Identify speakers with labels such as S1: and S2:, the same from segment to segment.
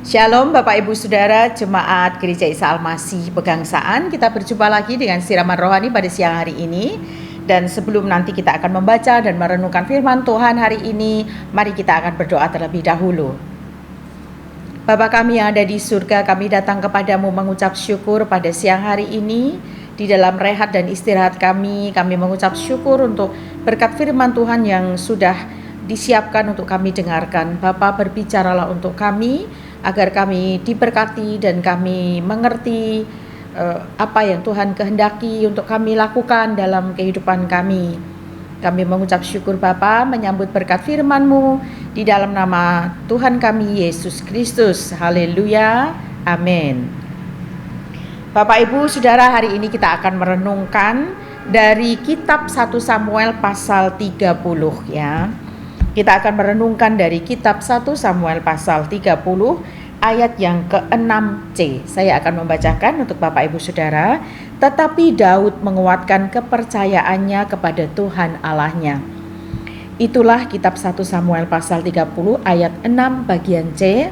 S1: Shalom Bapak Ibu Saudara Jemaat Gereja Isa Al-Masih Pegangsaan. Kita berjumpa lagi dengan siraman rohani pada siang hari ini. Dan sebelum nanti kita akan membaca dan merenungkan firman Tuhan hari ini, mari kita akan berdoa terlebih dahulu. Bapa kami yang ada di surga, kami datang kepadamu mengucap syukur pada siang hari ini. Di dalam rehat dan istirahat kami mengucap syukur untuk berkat firman Tuhan yang sudah disiapkan untuk kami dengarkan. Bapa, berbicaralah untuk kami, agar kami diberkati dan kami mengerti apa yang Tuhan kehendaki untuk kami lakukan dalam kehidupan kami. Kami mengucap syukur Bapa, menyambut berkat firman-Mu di dalam nama Tuhan kami Yesus Kristus. Haleluya, amin. Bapak Ibu Saudara, hari ini kita akan merenungkan dari kitab 1 Samuel pasal 30 ya. Kita akan merenungkan dari kitab 1 Samuel pasal 30 ayat yang ke-6c. Saya akan membacakan untuk Bapak Ibu Saudara. Tetapi Daud menguatkan kepercayaannya kepada Tuhan Allahnya. Itulah kitab 1 Samuel pasal 30 ayat 6 bagian C.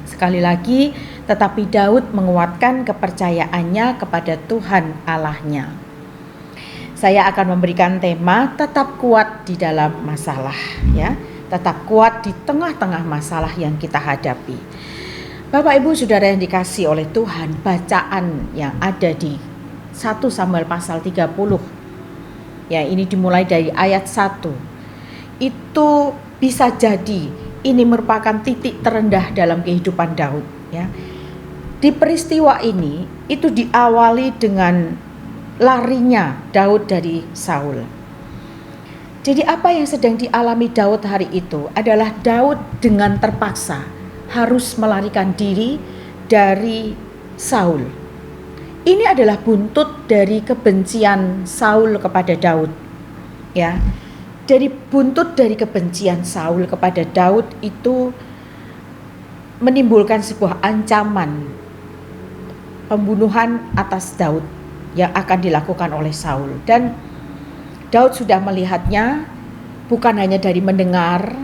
S1: Sekali lagi, tetapi Daud menguatkan kepercayaannya kepada Tuhan Allahnya. Saya akan memberikan tema tetap kuat di dalam masalah ya. Tetap kuat di tengah-tengah masalah yang kita hadapi. Bapak Ibu Saudara yang dikasihi oleh Tuhan, bacaan yang ada di 1 Samuel pasal 30 ya, ini dimulai dari ayat 1. Itu bisa jadi ini merupakan titik terendah dalam kehidupan Daud ya. Di peristiwa ini itu diawali dengan larinya Daud dari Saul. Jadi apa yang sedang dialami Daud hari itu adalah Daud dengan terpaksa harus melarikan diri dari Saul. Ini adalah buntut dari kebencian Saul kepada Daud. Ya. Dari buntut dari kebencian Saul kepada Daud itu menimbulkan sebuah ancaman pembunuhan atas Daud yang akan dilakukan oleh Saul. Dan Daud sudah melihatnya bukan hanya dari mendengar,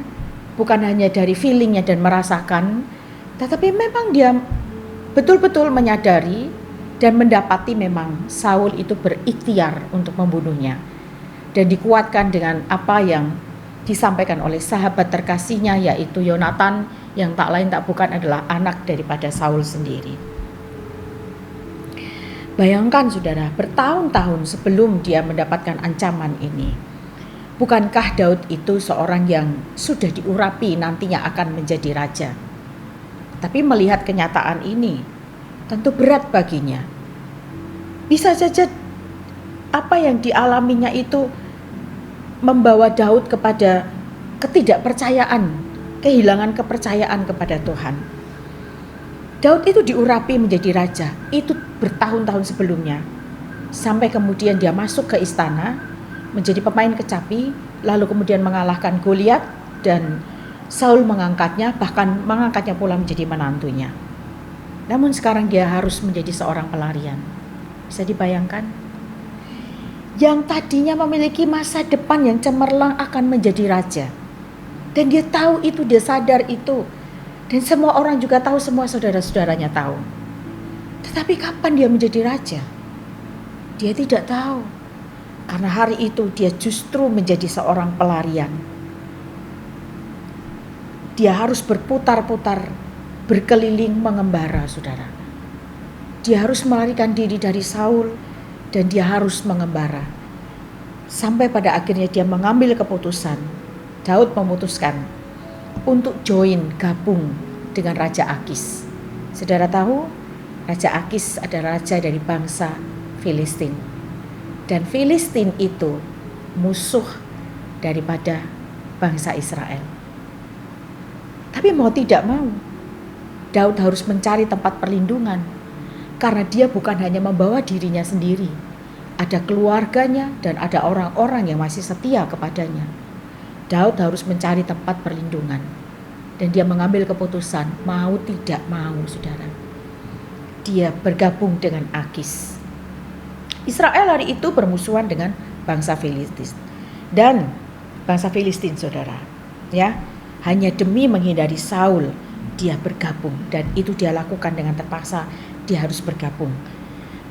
S1: bukan hanya dari feelingnya dan merasakan, tetapi memang dia betul-betul menyadari dan mendapati memang Saul itu berikhtiar untuk membunuhnya. Dan dikuatkan dengan apa yang disampaikan oleh sahabat terkasihnya, yaitu Yonatan, yang tak lain tak bukan adalah anak daripada Saul sendiri. Bayangkan saudara, bertahun-tahun sebelum dia mendapatkan ancaman ini, bukankah Daud itu seorang yang sudah diurapi nantinya akan menjadi raja? Tapi melihat kenyataan ini, tentu berat baginya. Bisa saja apa yang dialaminya itu membawa Daud kepada ketidakpercayaan, kehilangan kepercayaan kepada Tuhan. Daud itu diurapi menjadi raja, itu bertahun-tahun sebelumnya. Sampai kemudian dia masuk ke istana, menjadi pemain kecapi, lalu kemudian mengalahkan Goliat, dan Saul mengangkatnya, bahkan mengangkatnya pula menjadi menantunya. Namun sekarang dia harus menjadi seorang pelarian. Bisa dibayangkan? Yang tadinya memiliki masa depan yang cemerlang akan menjadi raja. Dan dia tahu itu, dia sadar itu. Dan semua orang juga tahu, semua saudara-saudaranya tahu. Tetapi kapan dia menjadi raja? Dia tidak tahu. Karena hari itu dia justru menjadi seorang pelarian. Dia harus berputar-putar, berkeliling mengembara, saudara. Dia harus melarikan diri dari Saul dan dia harus mengembara. Sampai pada akhirnya dia mengambil keputusan. Daud memutuskan untuk gabung dengan Raja Akis. Saudara tahu, Raja Akis adalah raja dari bangsa Filistin. Dan Filistin itu musuh daripada bangsa Israel. Tapi mau tidak mau, Daud harus mencari tempat perlindungan. Karena dia bukan hanya membawa dirinya sendiri. Ada keluarganya dan ada orang-orang yang masih setia kepadanya. Daud harus mencari tempat perlindungan. Dan dia mengambil keputusan, mau tidak mau, saudara. Dia bergabung dengan Akis. Israel hari itu bermusuhan dengan bangsa Filistin. Dan bangsa Filistin, saudara, ya, hanya demi menghindari Saul, dia bergabung, dan itu dia lakukan dengan terpaksa, dia harus bergabung.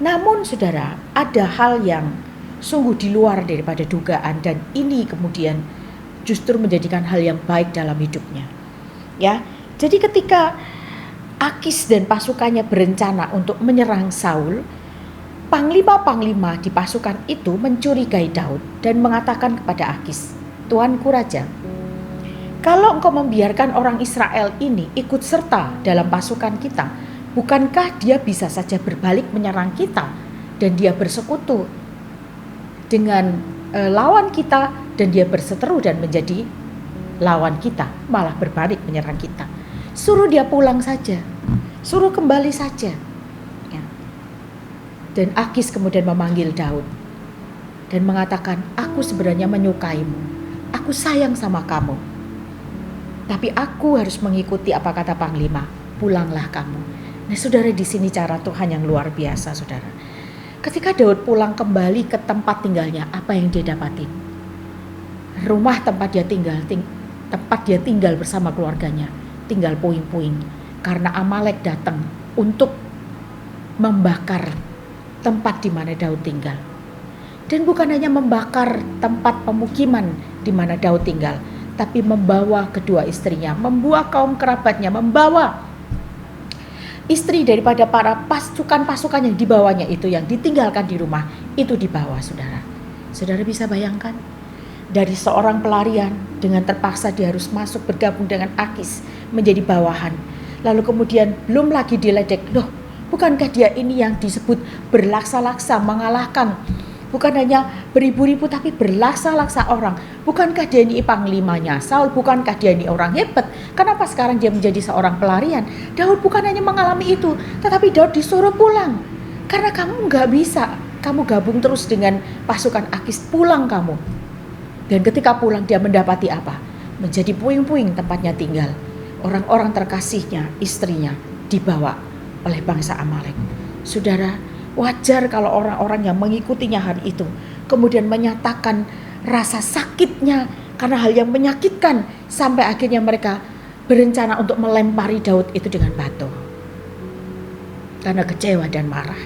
S1: Namun saudara, ada hal yang sungguh di luar daripada dugaan, dan ini kemudian justru menjadikan hal yang baik dalam hidupnya. Ya, jadi ketika Akis dan pasukannya berencana untuk menyerang Saul, panglima-panglima di pasukan itu mencurigai Daud dan mengatakan kepada Akis, "Tuanku Raja, kalau engkau membiarkan orang Israel ini ikut serta dalam pasukan kita, bukankah dia bisa saja berbalik menyerang kita dan dia bersekutu dengan lawan kita, dan dia berseteru dan menjadi lawan kita, malah berbalik menyerang kita. Suruh dia pulang saja, suruh kembali saja." Ya. Dan Akis kemudian memanggil Daud dan mengatakan, "Aku sebenarnya menyukaimu, aku sayang sama kamu, tapi aku harus mengikuti apa kata panglima, pulanglah kamu." Nah saudara, di sini cara Tuhan yang luar biasa saudara. Ketika Daud pulang kembali ke tempat tinggalnya, apa yang dia dapatin? Rumah tempat dia tinggal bersama keluarganya tinggal puing-puing karena Amalek datang untuk membakar tempat di mana Daud tinggal. Dan bukan hanya membakar tempat pemukiman di mana Daud tinggal, tapi membawa kedua istrinya, membawa kaum kerabatnya, membawa istri daripada para pasukan yang dibawanya itu, yang ditinggalkan di rumah itu dibawa saudara. Saudara bisa bayangkan, dari seorang pelarian dengan terpaksa dia harus masuk bergabung dengan Akis menjadi bawahan. Lalu kemudian belum lagi diledek, loh bukankah dia ini yang disebut berlaksa-laksa mengalahkan, bukan hanya beribu-ribu tapi berlaksa-laksa orang. Bukankah dia ini panglimanya Saul, bukankah dia ini orang hebat? Kenapa sekarang dia menjadi seorang pelarian? Daud bukan hanya mengalami itu, tetapi Daud disuruh pulang. Karena kamu gak bisa, kamu gabung terus dengan pasukan Akis, pulang kamu. Dan ketika pulang dia mendapati apa? Menjadi puing-puing tempatnya tinggal. Orang-orang terkasihnya, istrinya dibawa oleh bangsa Amalek. Saudara, wajar kalau orang-orang yang mengikutinya hari itu kemudian menyatakan rasa sakitnya karena hal yang menyakitkan, sampai akhirnya mereka berencana untuk melempari Daud itu dengan batu karena kecewa dan marah.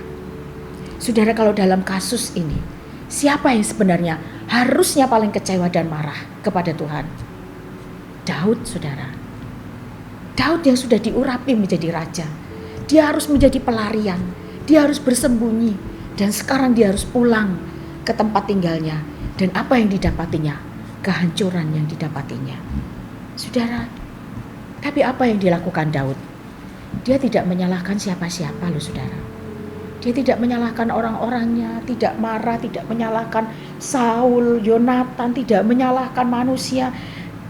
S1: Saudara, kalau dalam kasus ini, siapa yang sebenarnya harusnya paling kecewa dan marah kepada Tuhan? Daud, saudara. Daud yang sudah diurapi menjadi raja. Dia harus menjadi pelarian. Dia harus bersembunyi. Dan sekarang dia harus pulang ke tempat tinggalnya. Dan apa yang didapatinya? Kehancuran yang didapatinya. Saudara, tapi apa yang dilakukan Daud? Dia tidak menyalahkan siapa-siapa loh saudara. Dia tidak menyalahkan orang-orangnya, tidak marah, tidak menyalahkan Saul, Yonatan, tidak menyalahkan manusia.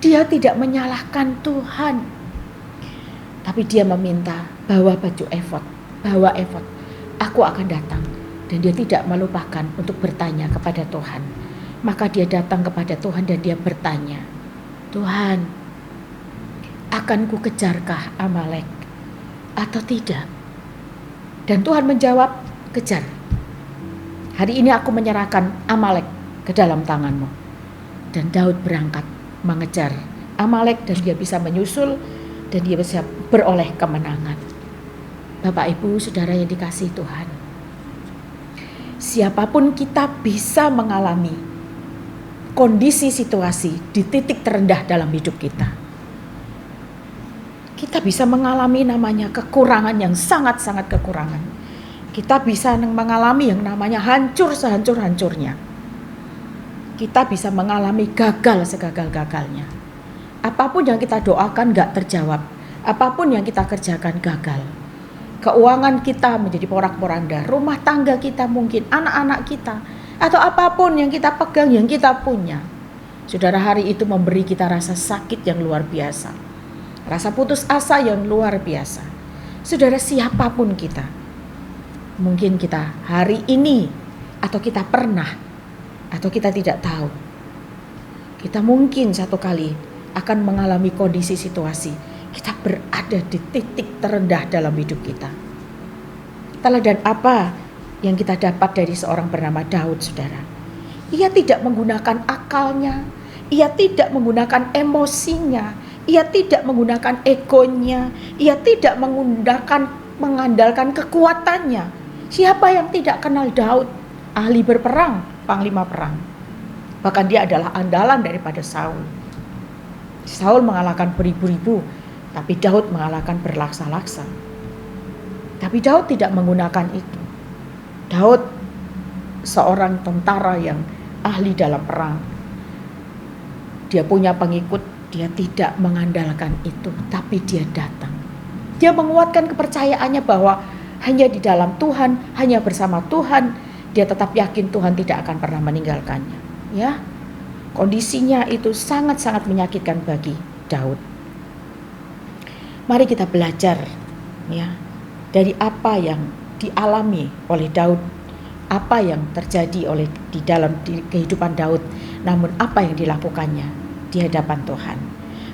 S1: Dia tidak menyalahkan Tuhan. Tapi dia meminta, bawa baju efod, bawa efod. Aku akan datang. Dan dia tidak melupakan untuk bertanya kepada Tuhan. Maka dia datang kepada Tuhan dan dia bertanya, Tuhan, akan ku kejarkah Amalek atau tidak? Dan Tuhan menjawab, kejar. Hari ini aku menyerahkan Amalek ke dalam tanganmu. Dan Daud berangkat mengejar Amalek dan dia bisa menyusul dan dia bisa beroleh kemenangan. Bapak Ibu Saudara yang dikasihi Tuhan, siapapun kita bisa mengalami kondisi situasi di titik terendah dalam hidup kita. Kita bisa mengalami namanya kekurangan yang sangat-sangat kekurangan. Kita bisa mengalami yang namanya hancur sehancur-hancurnya. Kita bisa mengalami gagal segagal-gagalnya. Apapun yang kita doakan gak terjawab. Apapun yang kita kerjakan gagal. Keuangan kita menjadi porak-poranda. Rumah tangga kita mungkin, anak-anak kita. Atau apapun yang kita pegang, yang kita punya. Saudara, hari itu memberi kita rasa sakit yang luar biasa. Rasa putus asa yang luar biasa. Saudara, siapapun kita. Mungkin kita hari ini, atau kita pernah, atau kita tidak tahu. Kita mungkin satu kali akan mengalami kondisi situasi. Kita berada di titik terendah dalam hidup kita. Teladan apa yang kita dapat dari seorang bernama Daud, saudara? Ia tidak menggunakan akalnya. Ia tidak menggunakan emosinya. Ia tidak menggunakan egonya, ia tidak mengandalkan kekuatannya. Siapa yang tidak kenal Daud? Ahli berperang, panglima perang. Bahkan dia adalah andalan daripada Saul. Saul mengalahkan beribu-ribu, tapi Daud mengalahkan berlaksa-laksa. Tapi Daud tidak menggunakan itu. Daud seorang tentara yang ahli dalam perang. Dia punya pengikut, dia tidak mengandalkan itu, tapi dia datang. Dia menguatkan kepercayaannya bahwa hanya di dalam Tuhan, hanya bersama Tuhan, dia tetap yakin Tuhan tidak akan pernah meninggalkannya. Ya, kondisinya itu sangat-sangat menyakitkan bagi Daud. Mari kita belajar, ya, dari apa yang dialami oleh Daud, apa yang terjadi di dalam kehidupan Daud, namun apa yang dilakukannya di hadapan Tuhan.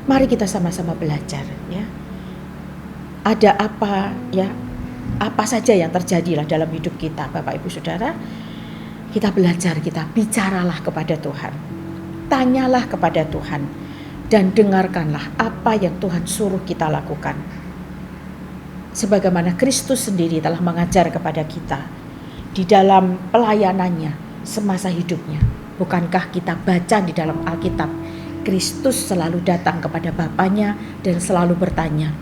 S1: Mari kita sama-sama belajar, ya. Ada apa, ya? Apa saja yang terjadilah dalam hidup kita, Bapak Ibu Saudara. Kita belajar, kita bicaralah kepada Tuhan. Tanyalah kepada Tuhan dan dengarkanlah apa yang Tuhan suruh kita lakukan. Sebagaimana Kristus sendiri telah mengajar kepada kita di dalam pelayanannya semasa hidupnya. Bukankah kita baca di dalam Alkitab, Kristus selalu datang kepada Bapanya dan selalu bertanya,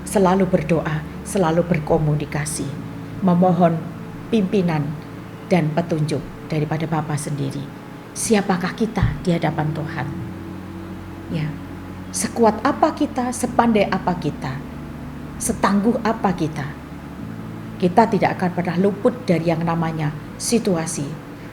S1: selalu berdoa, selalu berkomunikasi, memohon pimpinan dan petunjuk daripada Bapa sendiri. Siapakah kita di hadapan Tuhan? Ya, sekuat apa kita, sepandai apa kita, setangguh apa kita. Kita tidak akan pernah luput dari yang namanya situasi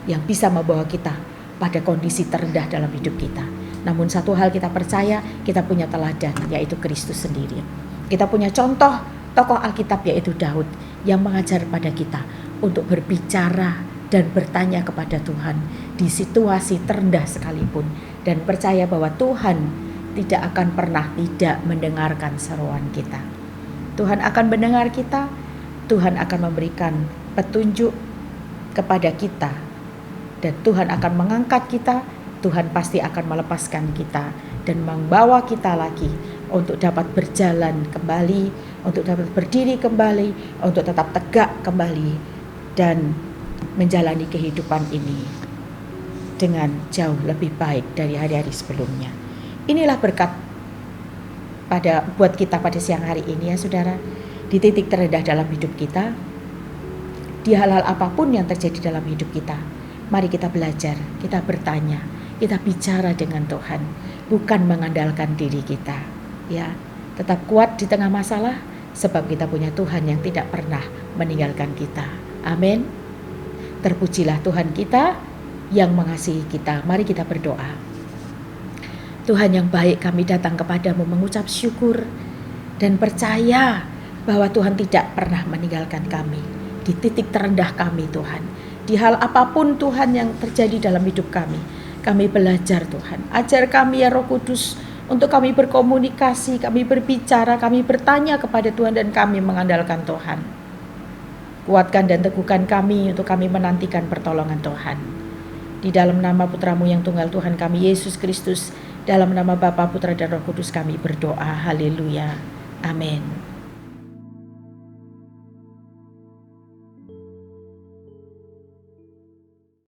S1: yang bisa membawa kita pada kondisi terendah dalam hidup kita. Namun satu hal kita percaya, kita punya teladan, yaitu Kristus sendiri. Kita punya contoh tokoh Alkitab, yaitu Daud, yang mengajar pada kita untuk berbicara dan bertanya kepada Tuhan di situasi terendah sekalipun, dan percaya bahwa Tuhan tidak akan pernah tidak mendengarkan seruan kita. Tuhan akan mendengar kita, Tuhan akan memberikan petunjuk kepada kita, dan Tuhan akan mengangkat kita. Tuhan pasti akan melepaskan kita dan membawa kita lagi untuk dapat berjalan kembali, untuk dapat berdiri kembali, untuk tetap tegak kembali dan menjalani kehidupan ini dengan jauh lebih baik dari hari-hari sebelumnya. Inilah berkat buat kita pada siang hari ini, ya saudara. Di titik terendah dalam hidup kita, di hal-hal apapun yang terjadi dalam hidup kita, mari kita belajar, kita bertanya, kita bicara dengan Tuhan, bukan mengandalkan diri kita, ya. Tetap kuat di tengah masalah, sebab kita punya Tuhan yang tidak pernah meninggalkan kita. Amin. Terpujilah Tuhan kita yang mengasihi kita. Mari kita berdoa. Tuhan yang baik, kami datang kepadamu mengucap syukur dan percaya bahwa Tuhan tidak pernah meninggalkan kami di titik terendah kami, Tuhan. Di hal apapun Tuhan yang terjadi dalam hidup kami belajar, Tuhan. Ajar kami ya Roh Kudus untuk kami berkomunikasi, kami berbicara, kami bertanya kepada Tuhan dan kami mengandalkan Tuhan. Kuatkan dan teguhkan kami untuk kami menantikan pertolongan Tuhan. Di dalam nama Putra-Mu yang tunggal Tuhan kami, Yesus Kristus, dalam nama Bapa, Putra dan Roh Kudus kami berdoa. Haleluya. Amin.